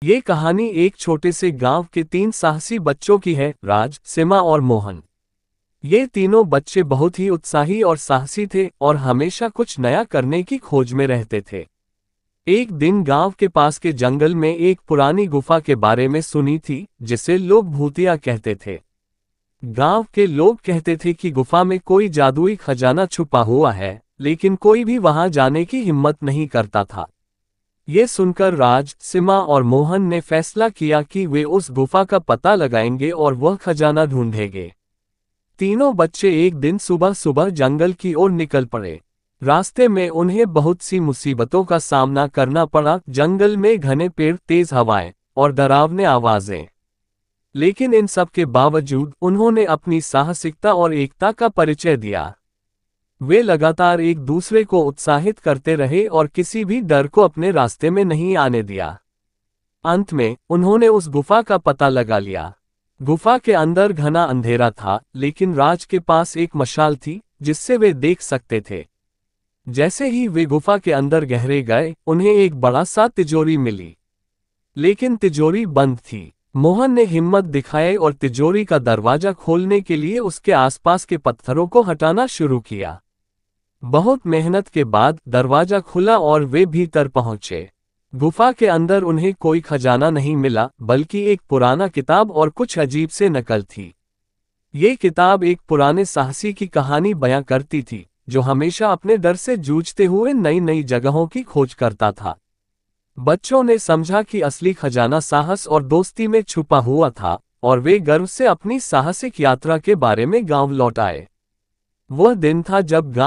ये कहानी एक छोटे से गांव के 3 साहसी बच्चों की है, राज, सीमा और मोहन। ये तीनों बच्चे बहुत ही उत्साही और साहसी थे और हमेशा कुछ नया करने की खोज में रहते थे। एक दिन गांव के पास के जंगल में एक पुरानी गुफा के बारे में सुनी थी, जिसे लोग भूतिया कहते थे। गांव के लोग कहते थे कि गुफा में कोई जादुई खजाना छुपा हुआ है, लेकिन कोई भी वहां जाने की हिम्मत नहीं करता था। ये सुनकर राज, सीमा और मोहन ने फैसला किया कि वे उस गुफा का पता लगाएंगे और वह खजाना ढूंढेंगे। तीनों बच्चे एक दिन सुबह सुबह जंगल की ओर निकल पड़े। रास्ते में उन्हें बहुत सी मुसीबतों का सामना करना पड़ा। जंगल में घने पेड़, तेज हवाएं और डरावने आवाजें। लेकिन इन सब के बावजूद उन्होंने अपनी साहसिकता और एकता का परिचय दिया। वे लगातार एक दूसरे को उत्साहित करते रहे और किसी भी डर को अपने रास्ते में नहीं आने दिया। अंत में उन्होंने उस गुफा का पता लगा लिया। गुफा के अंदर घना अंधेरा था, लेकिन राज के पास एक मशाल थी जिससे वे देख सकते थे। जैसे ही वे गुफा के अंदर गहरे गए, उन्हें एक बड़ा सा तिजोरी मिली, लेकिन तिजोरी बंद थी। मोहन ने हिम्मत दिखाई और तिजोरी का दरवाजा खोलने के लिए उसके आसपास के पत्थरों को हटाना शुरू किया। बहुत मेहनत के बाद दरवाजा खुला और वे भीतर पहुंचे। गुफा के अंदर उन्हें कोई खजाना नहीं मिला, बल्कि एक पुराना किताब और कुछ अजीब से नकल थी। ये किताब एक पुराने साहसी की कहानी बयां करती थी, जो हमेशा अपने डर से जूझते हुए नई नई जगहों की खोज करता था। बच्चों ने समझा कि असली खजाना साहस और दोस्ती में छुपा हुआ था, और वे गर्व से अपनी साहसिक यात्रा के बारे में गांव लौट आए। वह दिन था जब